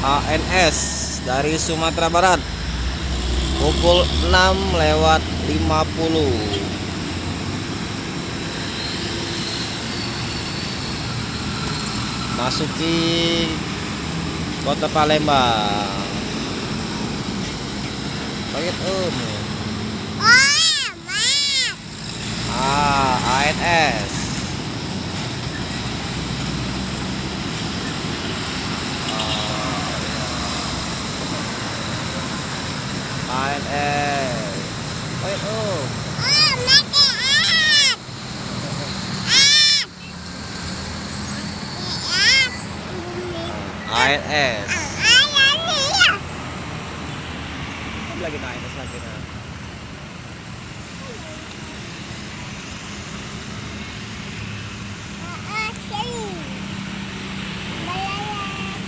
ANS dari Sumatera Barat pukul 6:50 masuki Kota Palembang. Paket ANS. ANS. Paket ANS. Lagi na ANS lagi na.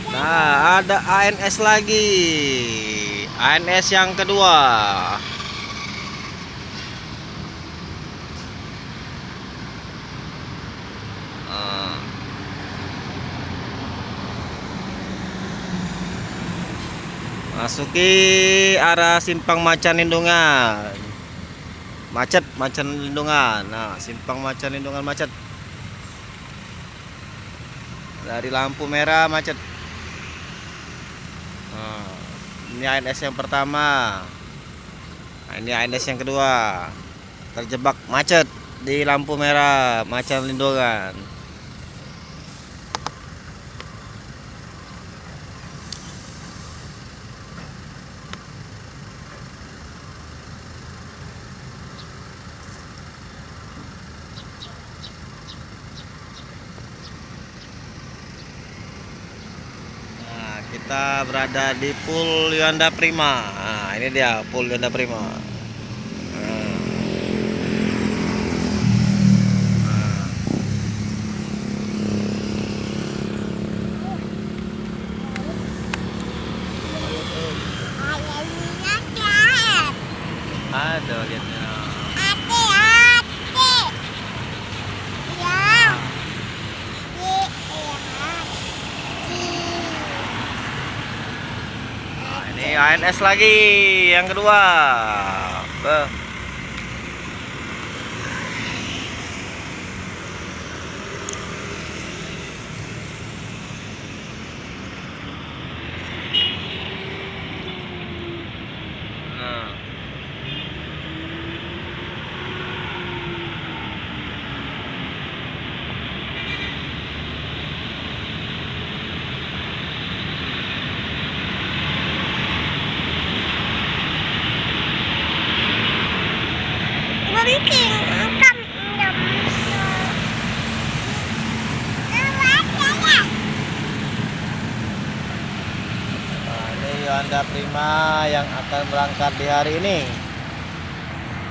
Nah, ada ANS lagi. ANS yang kedua. Masuki arah Simpang Macan Lindungan. Macet, Macan Lindungan. Nah, Simpang Macan Lindungan macet. Dari lampu merah macet. Nah, ini ANS yang pertama. Nah, ini ANS yang kedua. Terjebak macet di lampu merah Macan Lindungan. Kita berada di Pool Yuanda Prima. Nah, ini dia Pool Yuanda Prima. Ada lihatnya. Ini ANS lagi yang kedua. Yuanda Prima yang akan berangkat di hari ini.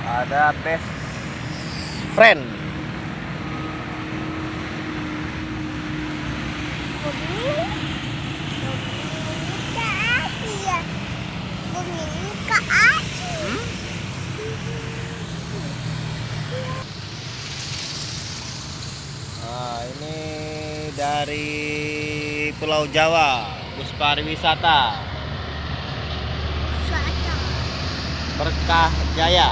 Ada best friend. Nah, ini dari Pulau Jawa, bus pariwisata Berkah Jaya.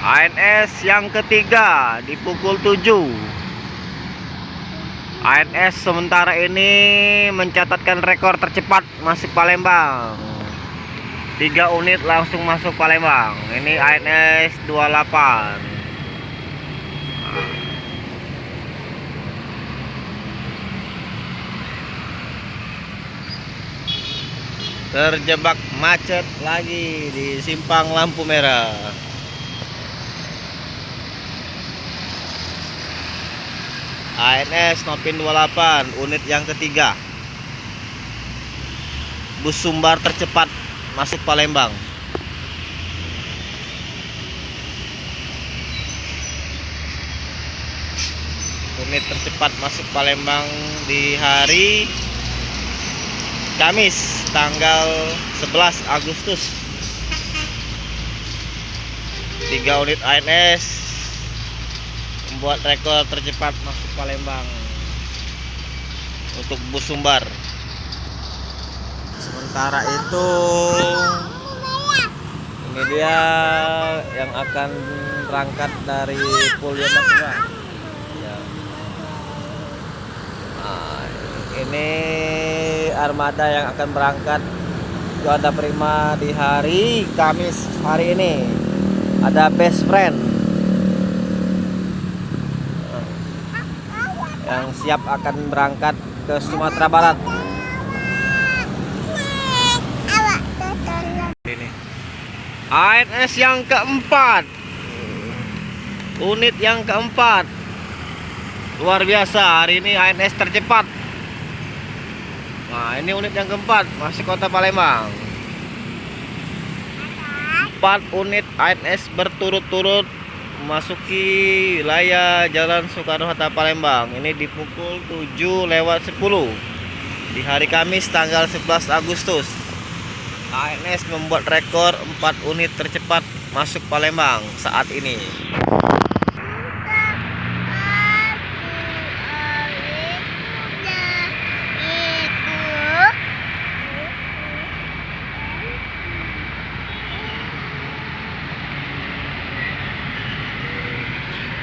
ANS yang ketiga di pukul 7. ANS sementara ini mencatatkan rekor tercepat masuk Palembang. 3 unit langsung masuk Palembang. Ini ANS 28. Terjebak macet lagi di simpang lampu merah. ANS Nopin 28 unit yang ketiga. Bus Sumbar tercepat masuk Palembang. Unit tercepat masuk Palembang di hari Kamis tanggal 11 Agustus. 3 unit ANS membuat rekor tercepat masuk Palembang untuk bus Sumbar. Sementara itu ini dia yang akan berangkat dari Yonda Prima. Ya. Nah, ini armada yang akan berangkat Yonda Prima di hari Kamis hari ini. Ada best friend yang siap akan berangkat ke Sumatera Barat. Ini ANS yang keempat, unit yang keempat, luar biasa. Hari ini ANS tercepat. Nah, ini unit yang keempat masuk kota Palembang. 4 unit ANS berturut-turut memasuki wilayah Jalan Soekarno-Hatta Palembang. Ini di pukul 7:10 di hari Kamis tanggal 11 Agustus. ANS membuat rekor 4 unit tercepat masuk Palembang saat ini.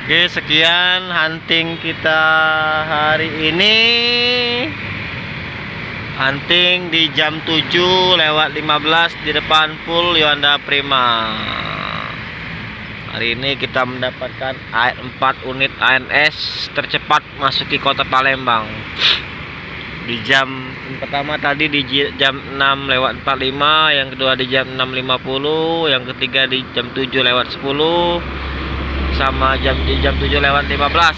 Oke, sekian hunting kita hari ini. Hunting di jam 7:15 di depan pool Yonda Prima. Hari ini kita mendapatkan 4 unit ANS tercepat masuki kota Palembang. Di jam pertama tadi di jam 6:45, yang kedua di jam 6:50, yang ketiga di jam 7:10. Sama di jam 7:15.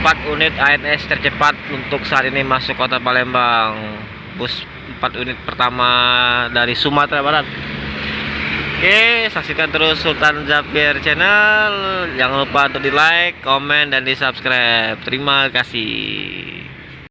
4 unit ANS tercepat untuk saat ini masuk kota Palembang. Bus 4 unit pertama dari Sumatera Barat. Oke, saksikan terus Sultan Zafir Channel. Jangan lupa untuk di like, komen, dan di subscribe. Terima kasih.